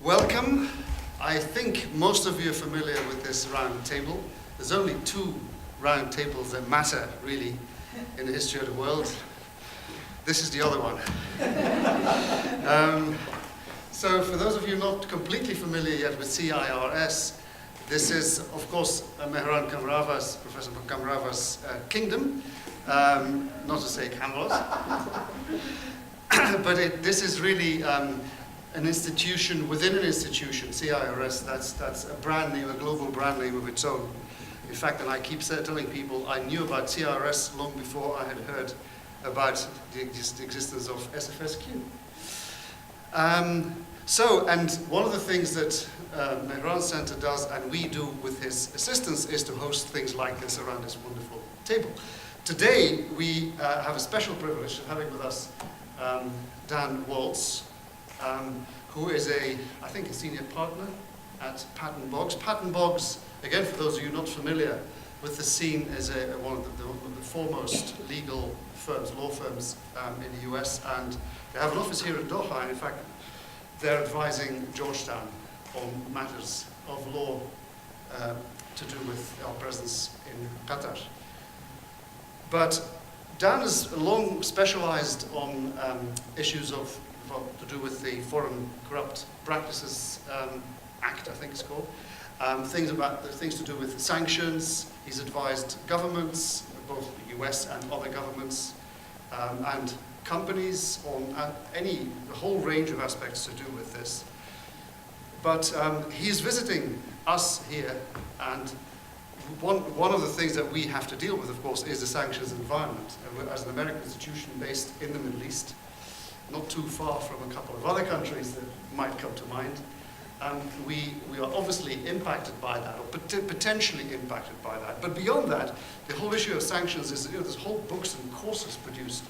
Welcome. I think most of you are familiar with this round table. There's only two round tables that matter, really, in the history of the world. This is the other one. So for those of you not completely familiar yet with CIRS, this is, of course, Mehran Kamrava's, Professor Kamrava's kingdom, not to say cameras. But this is really an institution within an institution, CIRS. That's a brand name, a global brand name of its own. In fact, and I keep telling people, I knew about CIRS long before I had heard about the existence of SFS-Q. And one of the things that Mehran Center does, and we do with his assistance, is to host things like this around this wonderful table. Today, we have a special privilege of having with us Dan Waltz, who is I think a senior partner at Patton Boggs. Patton Boggs, again, for those of you not familiar with the scene, is one of the foremost legal firms, law firms in the US, and they have an office here in Doha, and in fact, they're advising Georgetown on matters of law to do with our presence in Qatar. But Dan has long specialized on issues to do with the Foreign Corrupt Practices Act, I think it's called. Things to do with sanctions. He's advised governments, both the US and other governments, and companies on the whole range of aspects to do with this. But he's visiting us here, and one of the things that we have to deal with, of course, is the sanctions environment. As an American institution based in the Middle East, not too far from a couple of other countries that might come to mind, we are obviously impacted by that, or potentially impacted by that. But beyond that, the whole issue of sanctions is, there's whole books and courses produced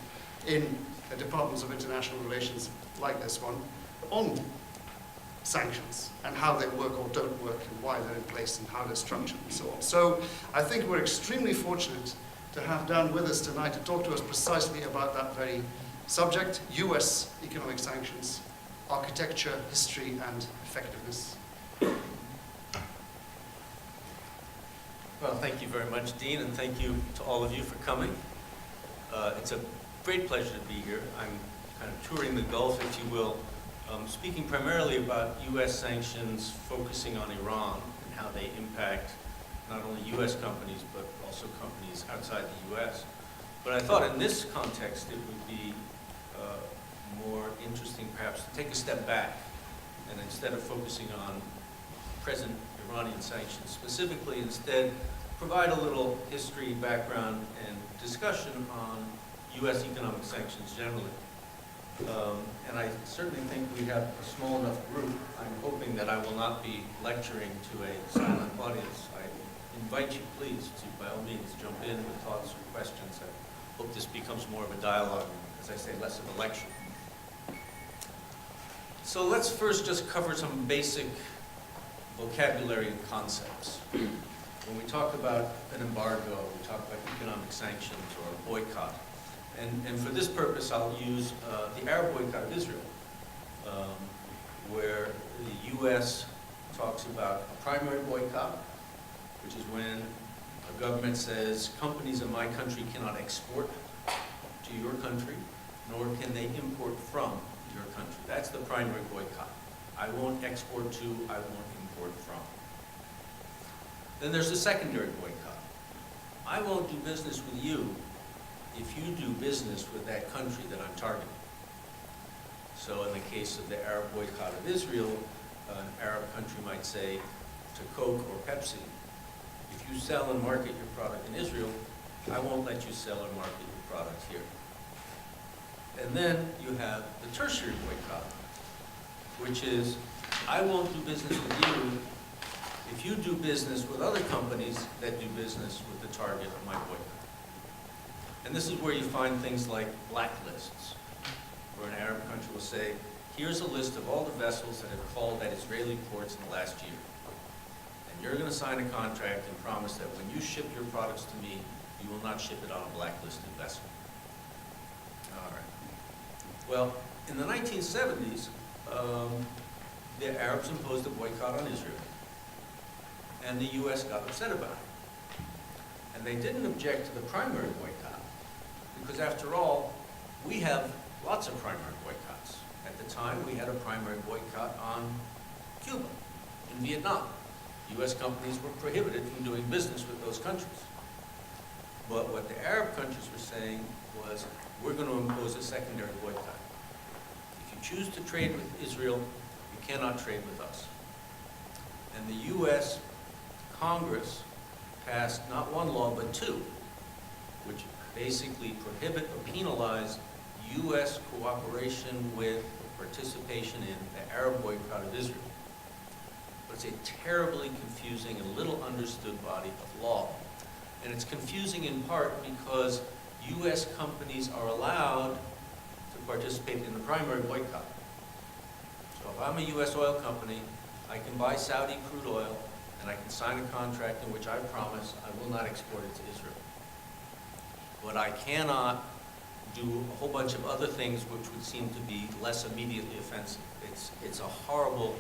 in the departments of international relations like this one on sanctions and how they work or don't work and why they're in place and how they're structured and so on. So I think we're extremely fortunate to have Dan with us tonight to talk to us precisely about that very subject: US economic sanctions, architecture, history, and effectiveness. Well, thank you very much, Dean, and thank you to all of you for coming. It's a great pleasure to be here. I'm kind of touring the Gulf, if you will, speaking primarily about US sanctions, focusing on Iran and how they impact not only US companies, but also companies outside the US. But I thought in this context it would be more interesting perhaps to take a step back and instead of focusing on present Iranian sanctions specifically, instead provide a little history, background, and discussion on US economic sanctions generally. And I certainly think we have a small enough group. I'm hoping that I will not be lecturing to a silent audience. I invite you, please, to by all means jump in with thoughts or questions. I hope this becomes more of a dialogue, as I say, less of a lecture. So let's first just cover some basic vocabulary and concepts. When we talk about an embargo, we talk about economic sanctions or a boycott. And for this purpose, I'll use the Arab boycott of Israel, where the US talks about a primary boycott, which is when a government says companies in my country cannot export to your country, nor can they import from your country. That's the primary boycott. I won't export to, I won't import from. Then there's the secondary boycott. I won't do business with you if you do business with that country that I'm targeting. So in the case of the Arab boycott of Israel, an Arab country might say to Coke or Pepsi, if you sell and market your product in Israel, I won't let you sell or market your product here. And then you have the tertiary boycott, which is, I won't do business with you if you do business with other companies that do business with the target of my boycott. And this is where you find things like blacklists, where an Arab country will say, here's a list of all the vessels that have called at Israeli ports in the last year. And you're going to sign a contract and promise that when you ship your products to me, you will not ship it on a blacklisted vessel. All right. Well, in the 1970s, the Arabs imposed a boycott on Israel, and the U.S. got upset about it. And they didn't object to the primary boycott, because after all, we have lots of primary boycotts. At the time, we had a primary boycott on Cuba, in Vietnam. U.S. companies were prohibited from doing business with those countries. But what the Arab countries were saying was, we're going to impose a secondary boycott. If you choose to trade with Israel, you cannot trade with us. And the U.S. Congress passed not one law, but two, which basically prohibit or penalize U.S. cooperation with or participation in the Arab boycott of Israel. But it's a terribly confusing and little understood body of law. And it's confusing in part because U.S. companies are allowed to participate in the primary boycott. So if I'm a U.S. oil company, I can buy Saudi crude oil and I can sign a contract in which I promise I will not export it to Israel. But I cannot do a whole bunch of other things which would seem to be less immediately offensive. It's a horrible,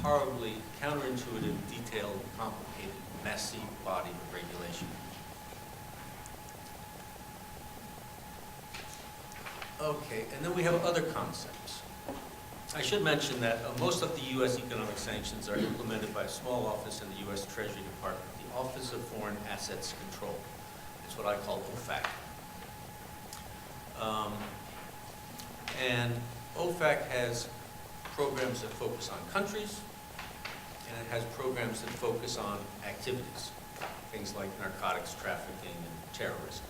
horribly counterintuitive, detailed, complicated, messy body of regulation. Okay, and then we have other concepts. I should mention that most of the U.S. economic sanctions are implemented by a small office in the U.S. Treasury Department, the Office of Foreign Assets Control. It's what I call OFAC. And OFAC has programs that focus on countries, and it has programs that focus on activities, things like narcotics trafficking and terrorism.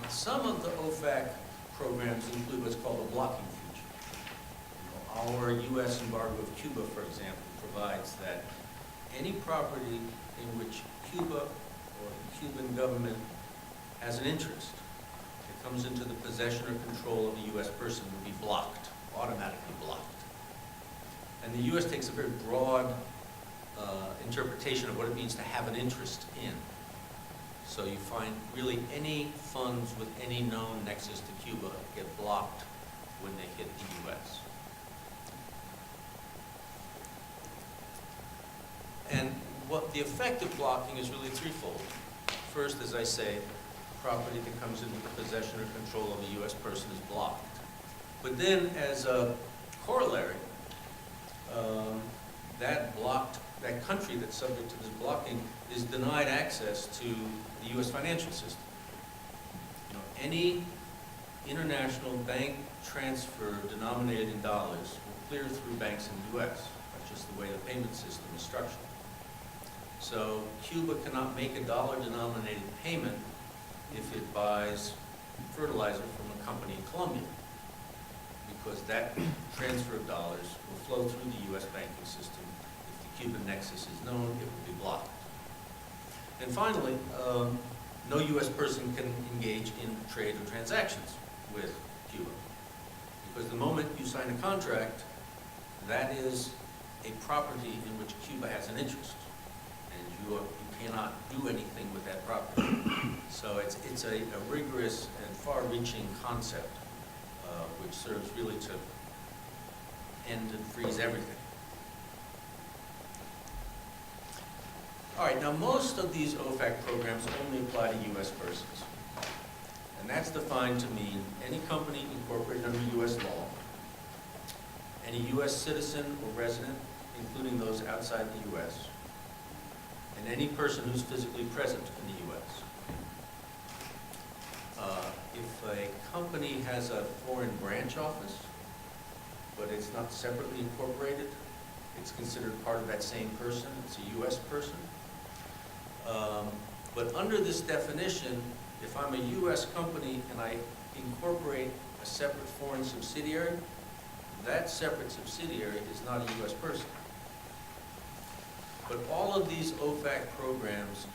Some of the OFAC programs include what's called a blocking feature. Our U.S. embargo of Cuba, for example, provides that any property in which Cuba or the Cuban government has an interest that comes into the possession or control of a U.S. person will be blocked, automatically blocked. And the U.S. takes a very broad interpretation of what it means to have an interest in. So you find really any funds with any known nexus to Cuba get blocked when they hit the U.S. And what the effect of blocking is really threefold. First, as I say, property that comes into the possession or control of a U.S. person is blocked. But then, as a corollary, that country that's subject to this blocking is denied access to the U.S. financial system. Any international bank transfer denominated in dollars will clear through banks in the U.S. That's just the way the payment system is structured. So Cuba cannot make a dollar-denominated payment if it buys fertilizer from a company in Colombia, because that transfer of dollars will flow through the U.S. banking system. If the Cuban nexus is known, it will be blocked. And finally, no U.S. person can engage in trade or transactions with Cuba, because the moment you sign a contract, that is a property in which Cuba has an interest, and you cannot do anything with that property. So it's a rigorous and far-reaching concept, which serves really to end and freeze everything. All right, now most of these OFAC programs only apply to U.S. persons. And that's defined to mean any company incorporated under U.S. law, any U.S. citizen or resident, including those outside the U.S., and any person who's physically present in the U.S. If a company has a foreign branch office, but it's not separately incorporated, it's considered part of that same person. It's a U.S. person. But under this definition, if I'm a U.S. company and I incorporate a separate foreign subsidiary, that separate subsidiary is not a U.S. person. But all of these OFAC programs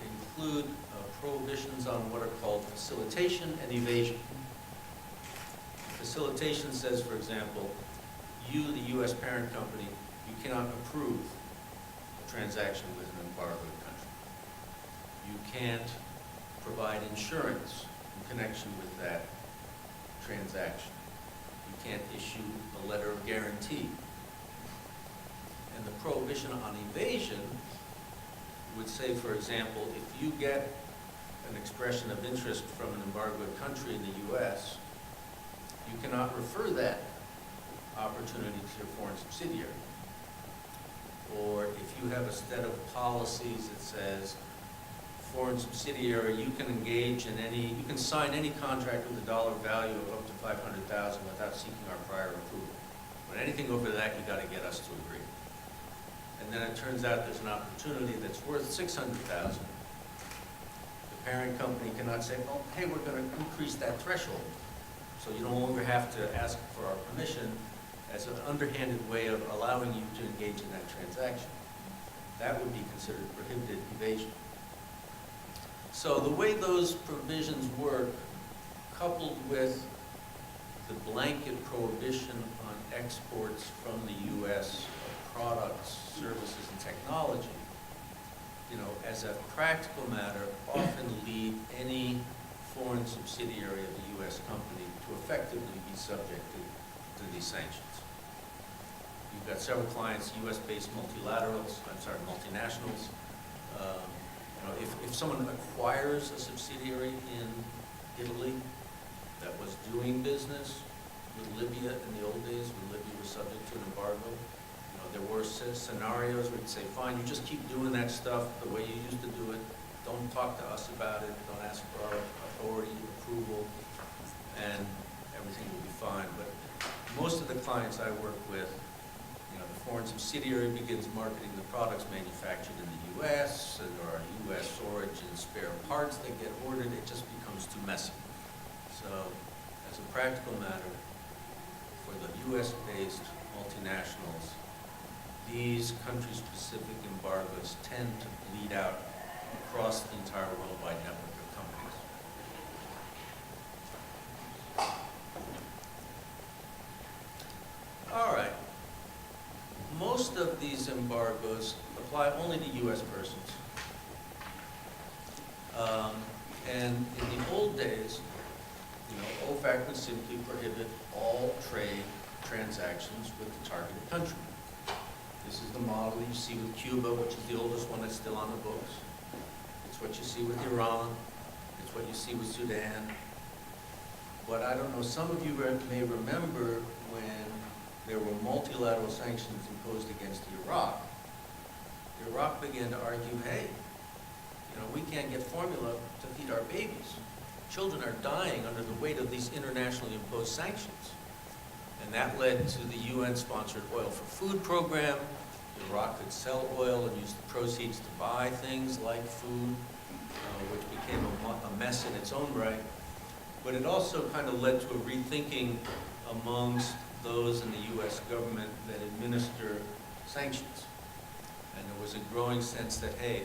include prohibitions on what are called facilitation and evasion. Facilitation says, for example, you, the U.S. parent company, you cannot approve a transaction with an embargoed country. You can't provide insurance in connection with that transaction. You can't issue a letter of guarantee. And the prohibition on evasion would say, for example, if you get an expression of interest from an embargoed country in the U.S., you cannot refer that opportunity to your foreign subsidiary. Or if you have a set of policies that says, foreign subsidiary, you can engage in any, you can sign any contract with a dollar value of up to $500,000 without seeking our prior approval. But anything over that, you got to get us to agree. And then it turns out there's an opportunity that's worth $600,000. The parent company cannot say, well, hey, we're going to increase that threshold. So you no longer have to ask for our permission as an underhanded way of allowing you to engage in that transaction. That would be considered prohibited evasion. So the way those provisions work, coupled with the blanket prohibition on exports from the U.S. of products, services, and technology, as a practical matter, often lead any foreign subsidiary of the U.S. company to effectively be subject to these sanctions. You've got several clients, U.S.-based multinationals. If someone acquires a subsidiary in Italy that was doing business with Libya in the old days, when Libya was subject to an embargo, there were scenarios where you'd say, fine, you just keep doing that stuff the way you used to do it. Don't talk to us about it. Don't ask for our authority, approval, and everything will be fine. But most of the clients I work with, the foreign subsidiary begins marketing the products manufactured in the U.S. and there are U.S. origin spare parts that get ordered. It just becomes too messy. So, as a practical matter, for the U.S.-based multinationals, these country-specific embargoes tend to bleed out across the entire worldwide network of companies. All right. Most of these embargoes apply only to U.S. persons. And in the old days, OFAC would simply prohibit all trade transactions with the targeted country. This is the model you see with Cuba, which is the oldest one that's still on the books. It's what you see with Iran. It's what you see with Sudan. But I don't know, some of you may remember when there were multilateral sanctions imposed against Iraq. Iraq began to argue, hey, we can't get formula to feed our babies. Children are dying under the weight of these internationally imposed sanctions. And that led to the UN-sponsored Oil for Food program. Iraq could sell oil and use the proceeds to buy things like food, which became a mess in its own right. But it also kind of led to a rethinking amongst those in the U.S. government that administer sanctions. And there was a growing sense that, hey,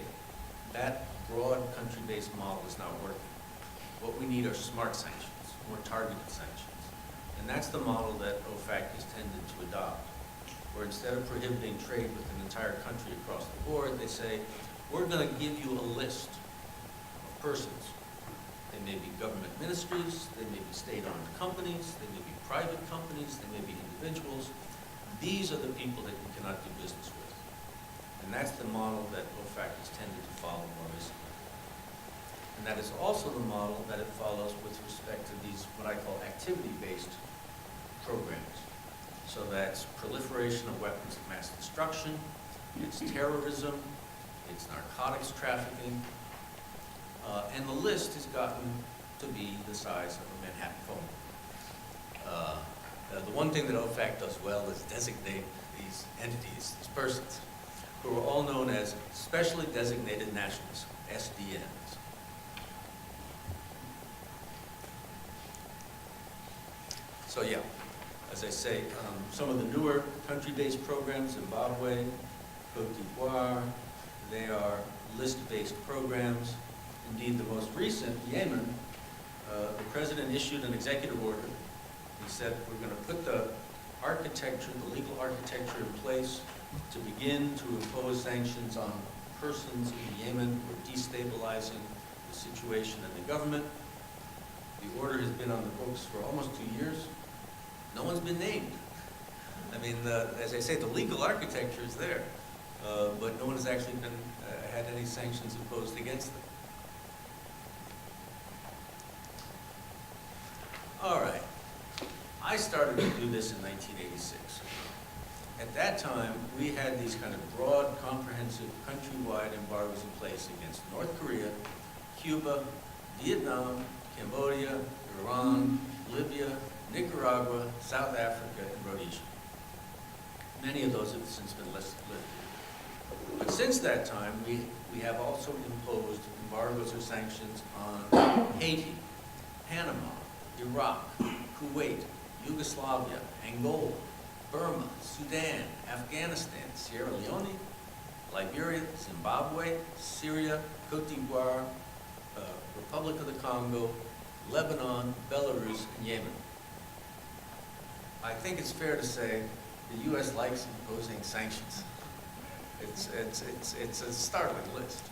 that broad country-based model is not working. What we need are smart sanctions, more targeted sanctions. And that's the model that OFAC has tended to adopt, where instead of prohibiting trade with an entire country across the board, they say, we're going to give you a list of persons. They may be government ministries, they may be state-owned companies, they may be private companies, they may be individuals. These are the people that you cannot do business with. And that's the model that OFAC has tended to follow more recently. And that is also the model that it follows with respect to these, what I call activity-based programs. So that's proliferation of weapons of mass destruction, it's terrorism, it's narcotics trafficking, and the list has gotten to be the size of a Manhattan phone. The one thing that OFAC does well is designate these entities, these persons, who are all known as Specially Designated Nationals, SDNs. So yeah, as I say, some of the newer country-based programs, Zimbabwe, Cote d'Ivoire, they are list-based programs. Indeed, the most recent, Yemen, the president issued an executive order. He said, we're going to put the architecture, the legal architecture in place to begin to impose sanctions on persons in Yemen who are destabilizing the situation and the government. The order has been on the books for almost 2 years. No one's been named. I mean, as I say, the legal architecture is there, but no one has actually been had any sanctions imposed against them. All right. I started to do this in 1986. At that time, we had these kind of broad, comprehensive, countrywide embargoes in place against North Korea, Cuba, Vietnam, Cambodia, Iran, Libya, Nicaragua, South Africa, and Rhodesia. Many of those have since been lifted. But since that time, we have also imposed embargoes or sanctions on Haiti, Panama, Iraq, Kuwait, Yugoslavia, Angola, Burma, Sudan, Afghanistan, Sierra Leone, Liberia, Zimbabwe, Syria, Cote d'Ivoire, Republic of the Congo, Lebanon, Belarus, and Yemen. I think it's fair to say the U.S. likes imposing sanctions. It's a startling list.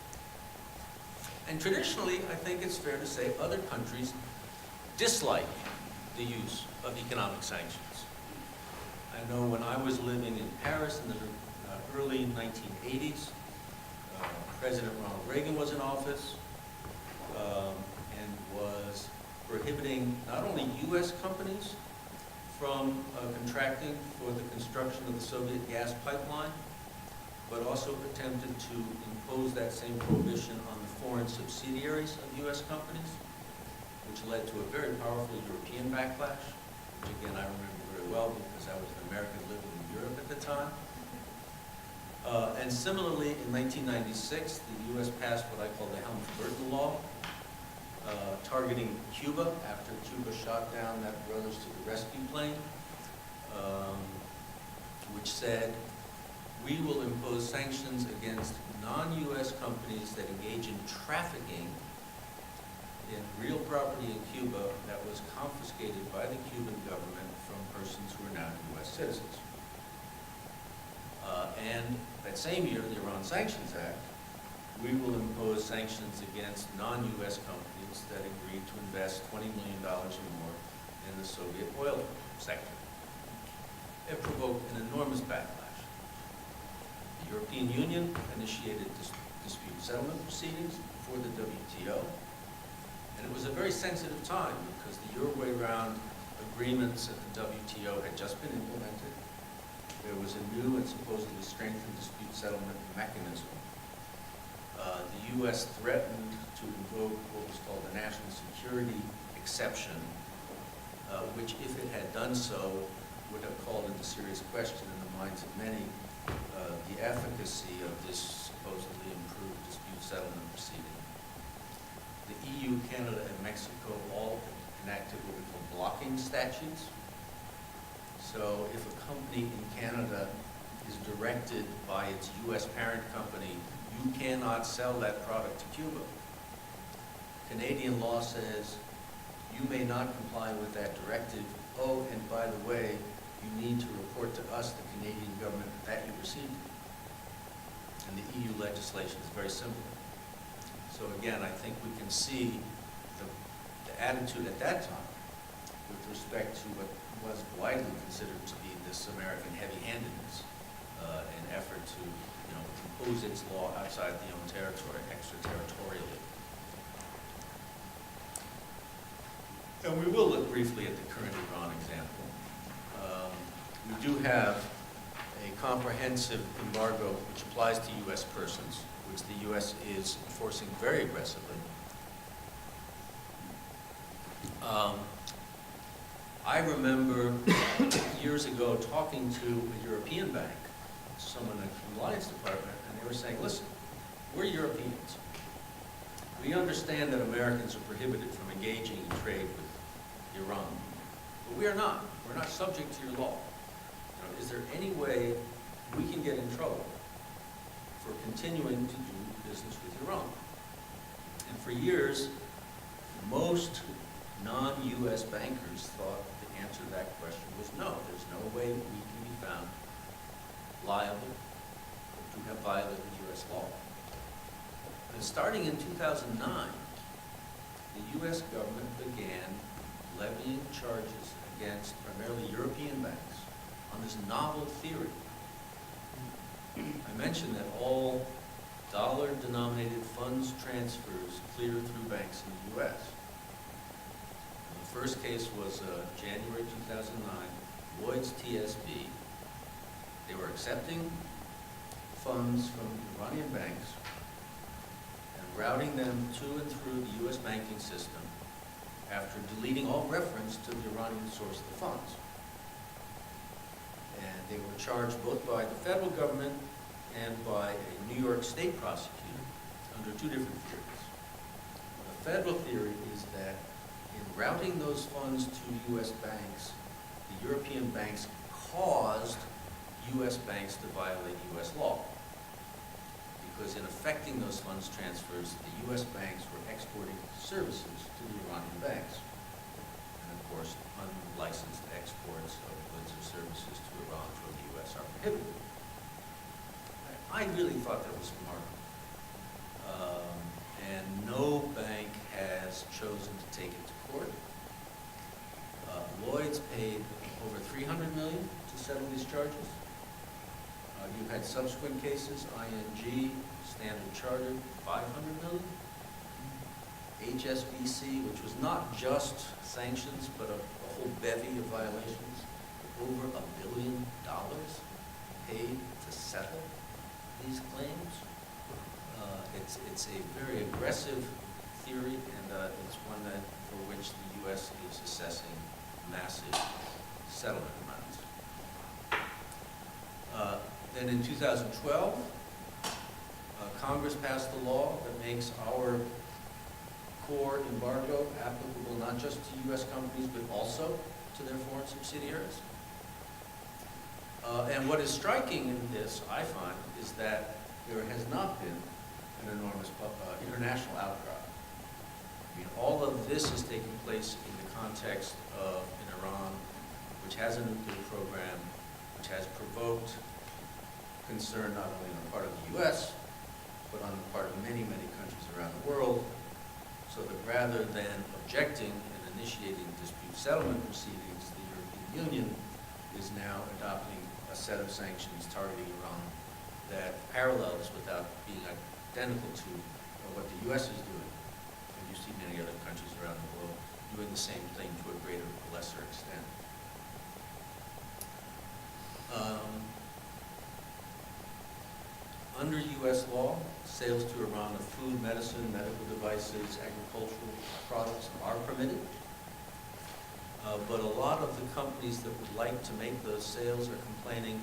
And traditionally, I think it's fair to say other countries dislike the use of economic sanctions. I know when I was living in Paris in the early 1980s, President Ronald Reagan was in office and was prohibiting not only U.S. companies from contracting for the construction of the Soviet gas pipeline, but also attempted to impose that same prohibition on the foreign subsidiaries of U.S. companies, which led to a very powerful European backlash, which again I remember very well because I was an American living in Europe at the time. And similarly, in 1996, the U.S. passed what I call the Helms-Burton law, targeting Cuba after Cuba shot down that Brothers to the Rescue plane, which said, we will impose sanctions against non-U.S. companies that engage in trafficking in real property in Cuba that was confiscated by the Cuban government from persons who are now U.S. citizens. And that same year, the Iran Sanctions Act, we will impose sanctions against non-U.S. companies that agreed to invest $20 million or more in the Soviet oil sector. It provoked an enormous backlash. The European Union initiated dispute settlement proceedings before the WTO, and it was a very sensitive time because the Uruguay round agreements at the WTO had just been implemented. There was a new and supposedly strengthened dispute settlement mechanism. The U.S. threatened to invoke what was called the national security exception, which, if it had done so, would have called into serious question in the minds of many the efficacy of this supposedly improved dispute settlement proceeding. The EU, Canada, and Mexico all enacted what we call blocking statutes. So if a company in Canada is directed by its U.S. parent company, you cannot sell that product to Cuba. Canadian law says you may not comply with that directive. Oh, and by the way, you need to report to us, the Canadian government, that you received it. And the EU legislation is very simple. So again, I think we can see the attitude at that time with respect to what was widely considered to be this American heavy-handedness, an effort to, impose its law outside the own territory, extraterritorially. And we will look briefly at the current Iran example. We do have a comprehensive embargo which applies to U.S. persons, which the U.S. is enforcing very aggressively. I remember years ago talking to a European bank, someone in the compliance department, and they were saying, listen, we're Europeans. We understand that Americans are prohibited from engaging in trade with Iran, but we are not. We're not subject to your law. Is there any way we can get in trouble for continuing to do business with Iran? And for years, most non-U.S. bankers thought the answer to that question was no. There's no way we can be found liable to have violated U.S. law. And starting in 2009, the U.S. government began levying charges against primarily European banks on this novel theory. I mentioned that all dollar-denominated funds transfers clear through banks in the U.S. The first case was January 2009, Lloyd's TSB. They were accepting funds from Iranian banks and routing them to and through the U.S. banking system after deleting all reference to the Iranian source of the funds. And they were charged both by the federal government and by a New York state prosecutor under two different theories. The federal theory is that in routing those funds to U.S. banks, the European banks caused U.S. banks to violate U.S. law. Because in effecting those funds transfers, the U.S. banks were exporting services to the Iranian banks. And of course, unlicensed exports of goods or services to Iran from the U.S. are prohibited. I really thought that was smart. And no bank has chosen to take it to court. Lloyd's paid over $300 million to settle these charges. You've had subsequent cases, ING, Standard Chartered, $500 million. HSBC, which was not just sanctions, but a whole bevy of violations, over $1 billion paid to settle these claims. It's a very aggressive theory, and it's one that for which the U.S. is assessing massive settlement amounts. Then in 2012, Congress passed a law that makes our core embargo applicable not just to U.S. companies, but also to their foreign subsidiaries. And what is striking in this, I find, is that there has not been an enormous international outcry. I mean, all of this has taken place in the context of an Iran which has a nuclear program, which has provoked concern not only on the part of the U.S., but on the part of many, many countries around the world, so that rather than objecting and initiating dispute settlement proceedings, the European Union is now adopting a set of sanctions targeting Iran that parallels, without being identical to what the U.S. is doing. And you see many other countries around the world doing the same thing to a greater or lesser extent. Under U.S. law, sales to Iran of food, medicine, medical devices, agricultural products are permitted. But a lot of the companies that would like to make those sales are complaining,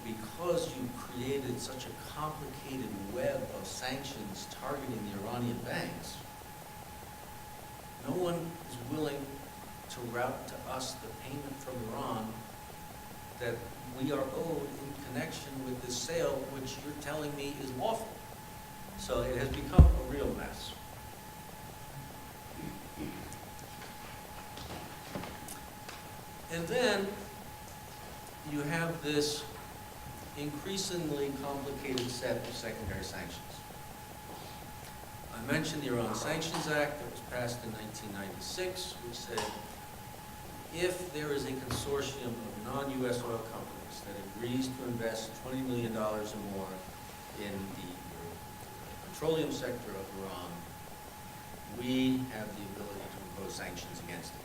because you created such a complicated web of sanctions targeting the Iranian banks, no one is willing to route to us the payment from Iran that we are owed in connection with this sale, which you're telling me is lawful. So it has become a real mess. And then you have this increasingly complicated set of secondary sanctions. I mentioned the Iran Sanctions Act that was passed in 1996, which said if there is a consortium of non-U.S. oil companies that agrees to invest $20 million or more in the petroleum sector of Iran, we have the ability to impose sanctions against it.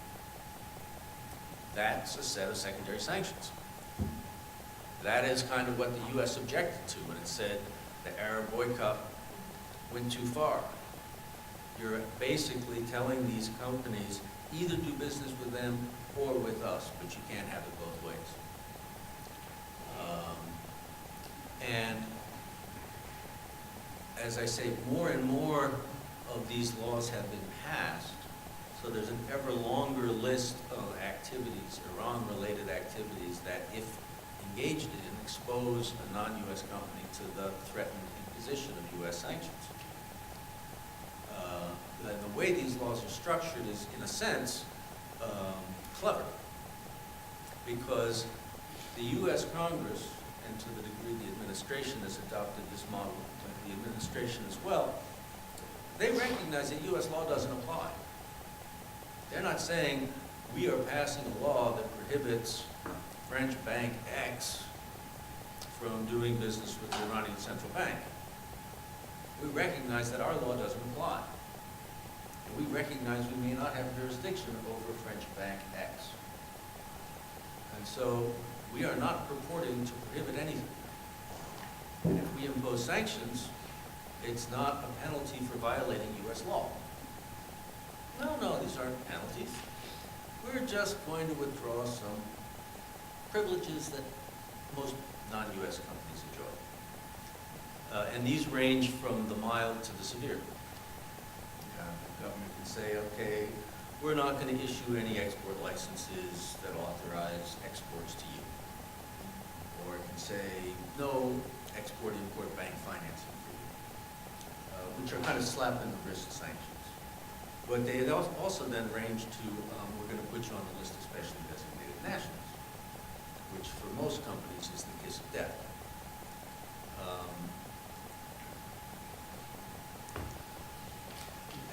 That's a set of secondary sanctions. That is kind of what the U.S. objected to when it said the Arab boycott went too far. You're basically telling these companies either do business with them or with us, but you can't have it both ways. And as I say, more and more of these laws have been passed, so there's an ever longer list of activities, Iran-related activities, that if engaged in, expose a non-U.S. company to the threatened imposition of U.S. sanctions. The way these laws are structured is, in a sense, clever, because the U.S. Congress, and to the degree the administration has adopted this model, the administration as well, they recognize that U.S. law doesn't apply. They're not saying we are passing a law that prohibits French Bank X from doing business with the Iranian Central Bank. We recognize that our law doesn't apply. And we recognize we may not have jurisdiction over French Bank X. And so we are not purporting to prohibit anything. And if we impose sanctions, it's not a penalty for violating U.S. law. No, these aren't penalties. We're just going to withdraw some privileges that most non-U.S. companies enjoy. And these range from the mild to the severe. The government can say, okay, we're not going to issue any export licenses that authorize exports to you. Or it can say, no export-import bank financing for you, which are kind of slap in the wrist sanctions. But they also then range to, we're going to put you on the list of specially designated nationals, which for most companies is the kiss of death.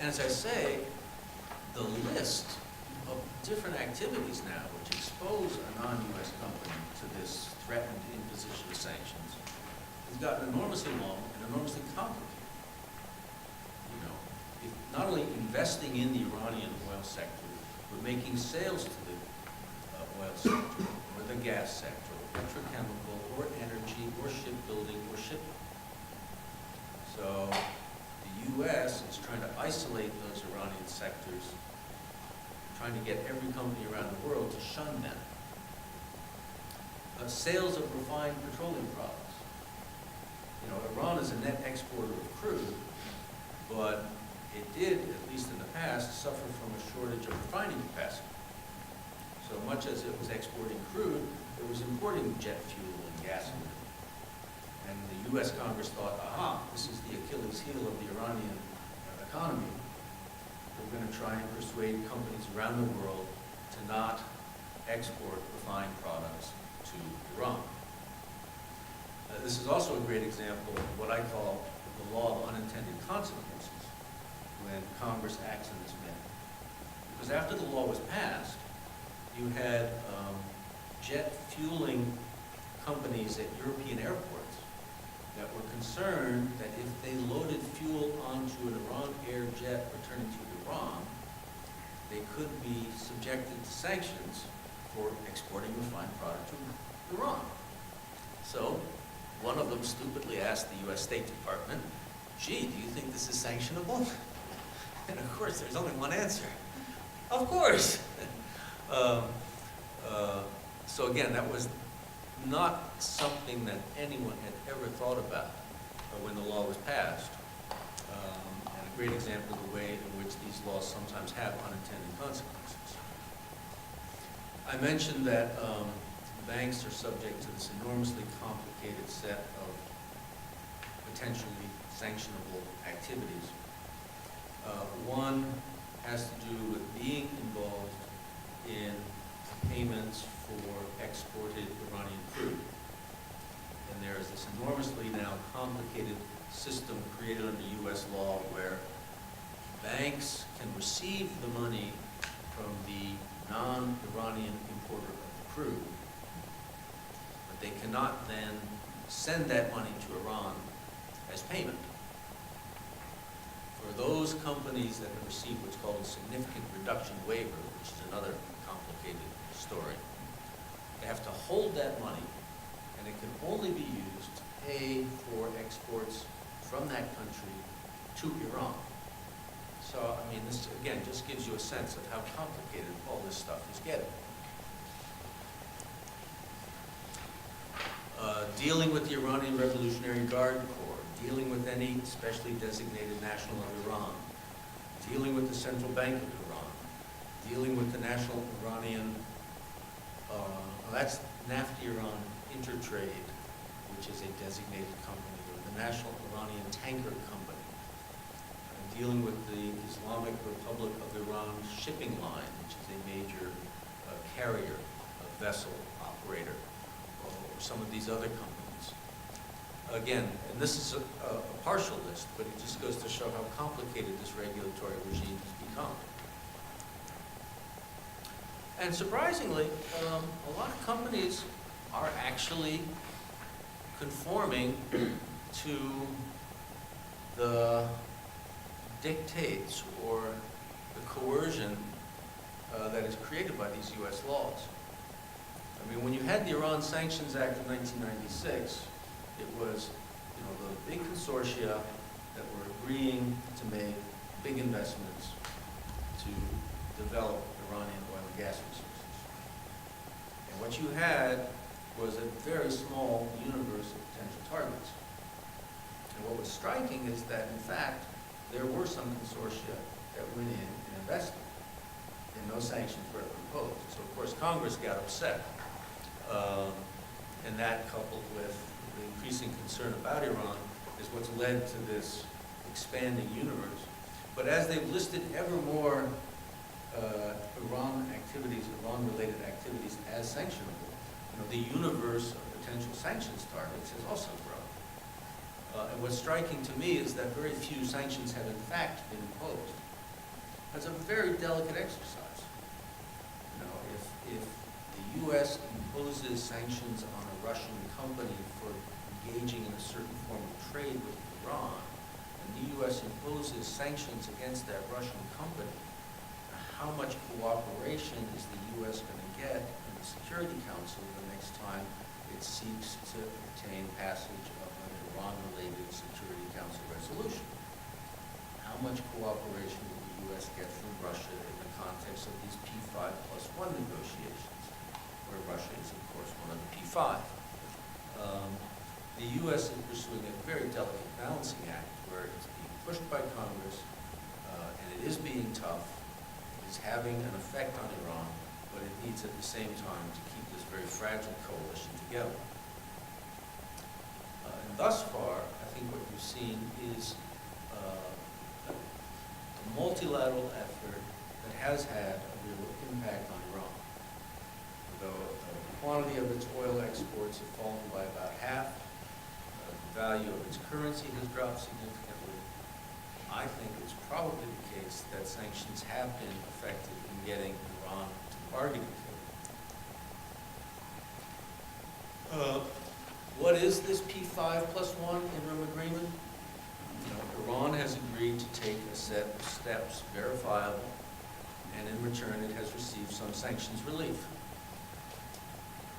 As I say, the list of different activities now which expose a non-U.S. company to this threatened imposition of sanctions has gotten enormously long and enormously complicated. You know, not only investing in the Iranian oil sector, but making sales to the oil sector or the gas sector, petrochemical or energy or shipbuilding or shipping. So the U.S. is trying to isolate those Iranian sectors, trying to get every company around the world to shun them. Sales of refined petroleum products. You know, Iran is a net exporter of crude, but it did, at least in the past, suffer from a shortage of refining capacity. So much as it was exporting crude, it was importing jet fuel and gasoline. And the U.S. Congress thought, aha, this is the Achilles heel of the Iranian economy. We're going to try and persuade companies around the world to not export refined products to Iran. This is also a great example of what I call the law of unintended consequences when Congress acts in this manner. Because after the law was passed, you had jet fueling companies at European airports that were concerned that if they loaded fuel onto an Iran Air jet returning to Iran, they could be subjected to sanctions for exporting refined product to Iran. So one of them stupidly asked the U.S. State Department, gee, do you think this is sanctionable? And of course, there's only one answer. Of course. So again, that was not something that anyone had ever thought about when the law was passed. And a great example of the way in which these laws sometimes have unintended consequences. I mentioned that banks are subject to this enormously complicated set of potentially sanctionable activities. One has to do with being involved in payments for exported Iranian crude. And there is this enormously now complicated system created under U.S. law where banks can receive the money from the non-Iranian importer of the crude, but they cannot then send that money to Iran as payment. For those companies that have received what's called a significant reduction waiver, which is another complicated story, they have to hold that money, and it can only be used to pay for exports from that country to Iran. So, I mean, this, again, just gives you a sense of how complicated all this stuff is getting. Dealing with the Iranian Revolutionary Guard Corps, dealing with any specially designated national of Iran, dealing with the Central Bank of Iran, dealing with the National Iranian, that's Nafti-Iran Intertrade, which is a designated company, or the National Iranian Tanker Company, dealing with the Islamic Republic of Iran shipping line, which is a major carrier, a vessel operator, or some of these other companies. Again, and this is a partial list, but it just goes to show how complicated this regulatory regime has become. And surprisingly, a lot of companies are actually conforming to the dictates or the coercion that is created by these U.S. laws. I mean, when you had the Iran Sanctions Act of 1996, it was, the big consortia that were agreeing to make big investments to develop Iranian oil and gas resources. And what you had was a very small universe of potential targets. And what was striking is that, in fact, there were some consortia that went in and invested, and no sanctions were proposed. So, of course, Congress got upset. And that, coupled with the increasing concern about Iran, is what's led to this expanding universe. But as they've listed ever more Iran-related activities as sanctionable, the universe of potential sanctions targets has also grown. And what's striking to me is that very few sanctions have in fact been imposed. That's a very delicate exercise. If the U.S. imposes sanctions on a Russian company for engaging in a certain form of trade with Iran, and the U.S. imposes sanctions against that Russian company, how much cooperation is the U.S. going to get in the Security Council the next time it seeks to obtain passage of an Iran-related Security Council resolution? How much cooperation will the U.S. get from Russia in the context of these P5+1 negotiations, where Russia is, of course, one of the P5? The U.S. is pursuing a very delicate balancing act where it's being pushed by Congress, and it is being tough. It is having an effect on Iran, but it needs at the same time to keep this very fragile coalition together. And thus far, I think what you've seen is a multilateral effort that has had a real impact on Iran. Though the quantity of its oil exports have fallen by about half, the value of its currency has dropped significantly. I think it's probably the case that sanctions have been effective in getting Iran to the bargaining table. What is this P5+1 interim agreement? Iran has agreed to take a set of steps verifiable, and in return it has received some sanctions relief.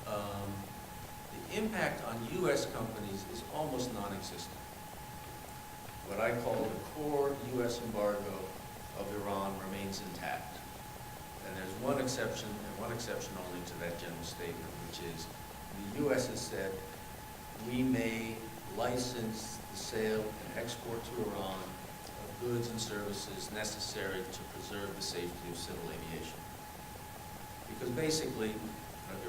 The impact on U.S. companies is almost non-existent. What I call the core U.S. embargo of Iran remains intact. And there's one exception, and one exception only to that general statement, which is the U.S. has said we may license the sale and export to Iran of goods and services necessary to preserve the safety of civil aviation. Because basically,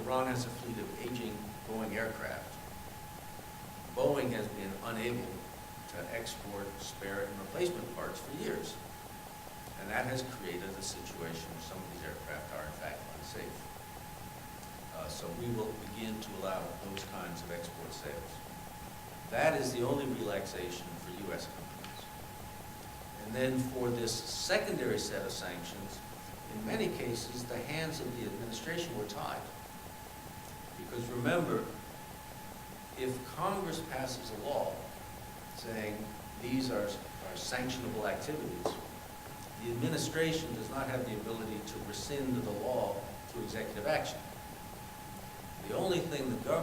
Iran has a fleet of aging Boeing aircraft. Boeing has been unable to export spare and replacement parts for years. And that has created a situation where some of these aircraft are in fact unsafe. So we will begin to allow those kinds of export sales. That is the only relaxation for U.S. companies. And then for this secondary set of sanctions, in many cases, the hands of the administration were tied. Because remember, if Congress passes a law saying these are sanctionable activities, the administration does not have the ability to rescind the law through executive action. The only thing the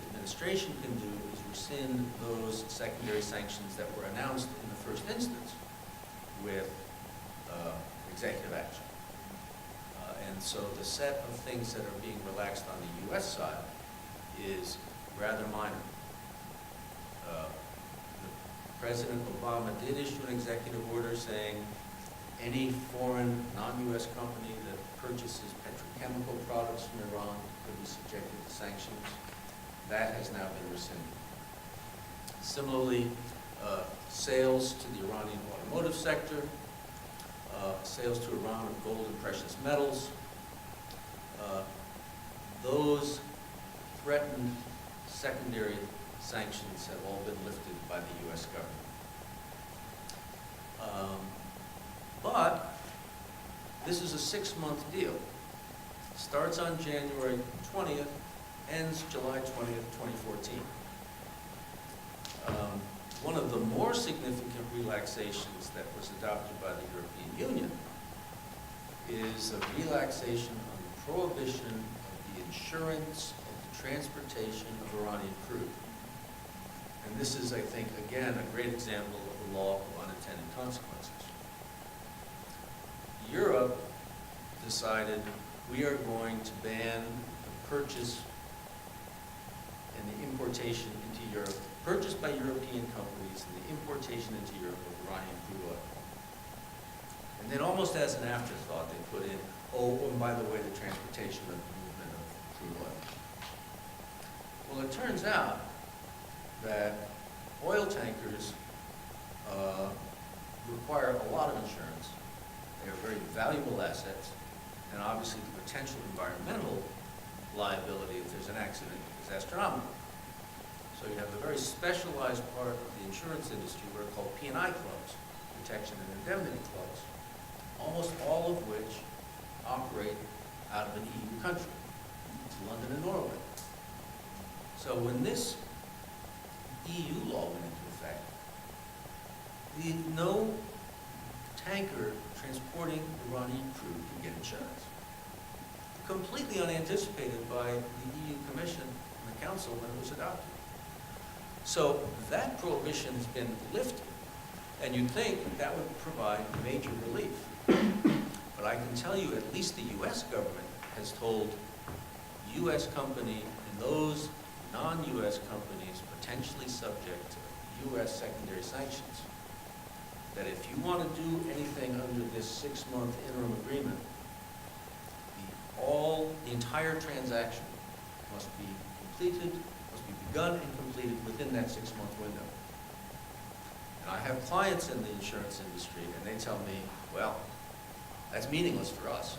administration can do is rescind those secondary sanctions that were announced in the first instance with executive action. And so the set of things that are being relaxed on the U.S. side is rather minor. President Obama did issue an executive order saying any foreign non-U.S. company that purchases petrochemical products from Iran could be subjected to sanctions. That has now been rescinded. Similarly, sales to the Iranian automotive sector, sales to Iran of gold and precious metals, those threatened secondary sanctions have all been lifted by the U.S. government. But this is a 6-month deal. starts on January 20th, ends July 20th, 2014. One of the more significant relaxations that was adopted by the European Union is a relaxation on the prohibition of the insurance of the transportation of Iranian crude. And this is, I think, again, a great example of the law of unintended consequences. Europe decided we are going to ban the purchase and the importation into Europe, purchased by European companies and the importation into Europe of Iranian crude oil. And then almost as an afterthought, they put in, oh, and by the way, the transportation of the movement of crude oil. Well, it turns out that oil tankers require a lot of insurance. They are very valuable assets, and obviously the potential environmental liability if there's an accident is astronomical. So you have a very specialized part of the insurance industry what are called P&I clubs, protection and indemnity clubs, almost all of which operate out of an EU country. It's London and Norway. So when this EU law went into effect, no tanker transporting Iranian crude could get insurance. Completely unanticipated by the EU Commission and the Council when it was adopted. So that prohibition has been lifted, and you'd think that would provide major relief. But I can tell you, at least the U.S. government has told U.S. company and those non-U.S. companies potentially subject to U.S. secondary sanctions, that if you want to do anything under this 6-month interim agreement, the entire transaction must be completed, must be begun and completed within that 6-month window. And I have clients in the insurance industry, and they tell me, well, that's meaningless for us.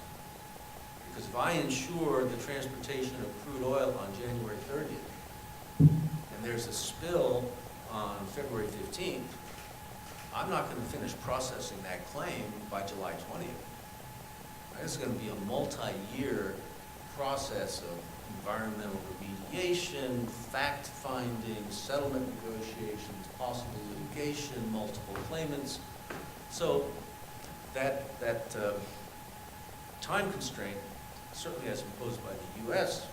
Because if I insure the transportation of crude oil on January 30th, and there's a spill on February 15th, I'm not going to finish processing that claim by July 20th. It's going to be a multi-year process of environmental remediation, fact-finding, settlement negotiations, possible litigation, multiple claimants. So that time constraint, certainly as imposed by the U.S.,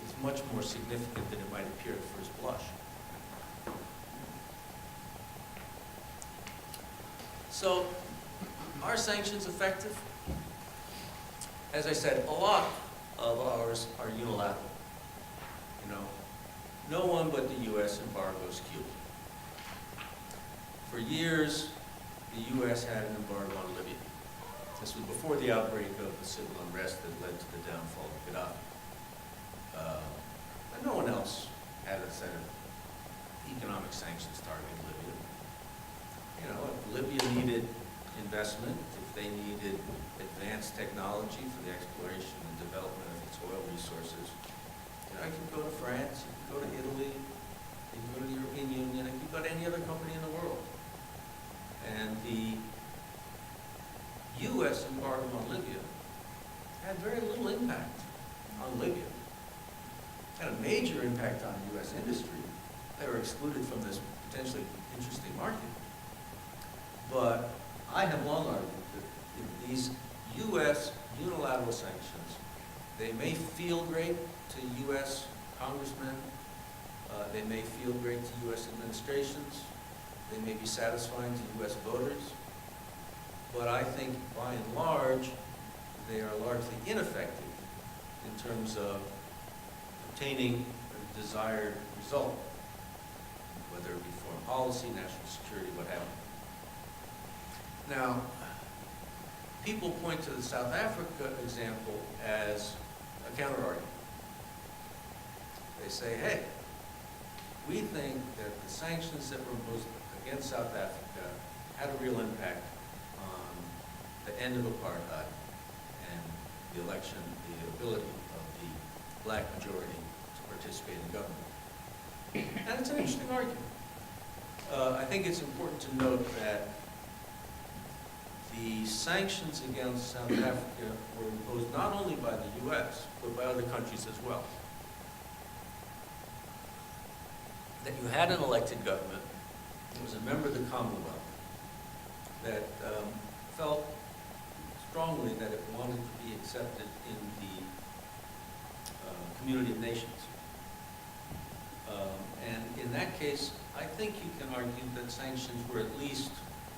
is much more significant than it might appear at first blush. So, are sanctions effective? As I said, a lot of ours are unilateral. You know, no one but the U.S. embargoes Cuba. For years, the U.S. had an embargo on Libya. This was before the outbreak of the civil unrest that led to the downfall of Gaddafi. And no one else had a set of economic sanctions targeting Libya. You know, if Libya needed investment, if they needed advanced technology for the exploration and development of its oil resources, you know, it could go to France, it could go to Italy, it could go to the European Union, it could go to any other company in the world. And the U.S. embargo on Libya had very little impact on Libya. It had a major impact on U.S. industry. They were excluded from this potentially interesting market. But I have long argued that these U.S. unilateral sanctions, they may feel great to U.S. congressmen, they may feel great to U.S. administrations, they may be satisfying to U.S. voters, but I think by and large, they are largely ineffective in terms of obtaining a desired result, whether it be foreign policy, national security, what have you. Now, people point to the South Africa example as a counter-argument. They say, hey, we think that the sanctions that were imposed against South Africa had a real impact on the end of apartheid and the election, the ability of the black majority to participate in government. And it's an interesting argument. I think it's important to note that the sanctions against South Africa were imposed not only by the U.S., but by other countries as well. That you had an elected government that was a member of the Commonwealth that felt strongly that it wanted to be accepted in the community of nations. And in that case, I think you can argue that sanctions were at least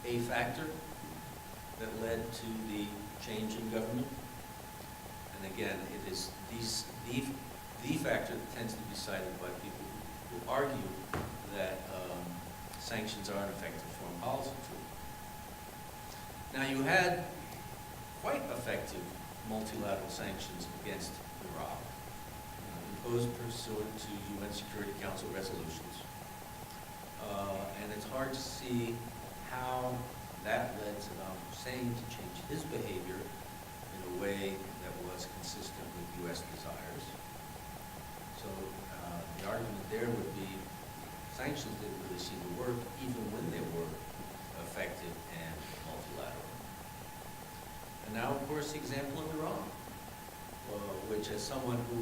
a factor that led to the change in government. And again, it is the factor that tends to be cited by people who argue that sanctions are an effective foreign policy tool. Now, you had quite effective multilateral sanctions against Iraq, imposed pursuant to UN Security Council resolutions. And it's hard to see how that led Saddam Hussein to change his behavior in a way that was consistent with U.S. desires. So the argument there would be sanctions didn't really seem to work even when they were effective and multilateral. And now, of course, the example of Iran, which as someone who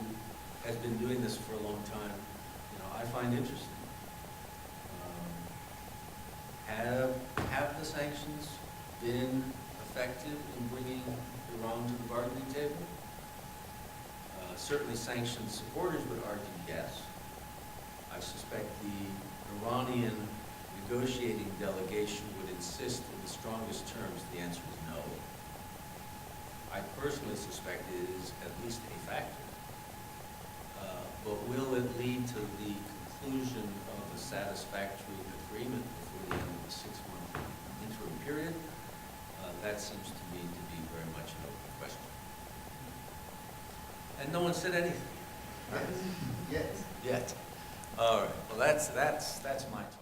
has been doing this for a long time, I find interesting. Have the sanctions been effective in bringing Iran to the bargaining table? Certainly sanctions supporters would argue yes. I suspect the Iranian negotiating delegation would insist in the strongest terms the answer is no. I personally suspect it is at least a factor. But will it lead to the conclusion of a satisfactory agreement before the end of the 6-month interim period? That seems to me to be very much an open question. And no one said anything. Yet. Yet. All right. Well, that's my talk.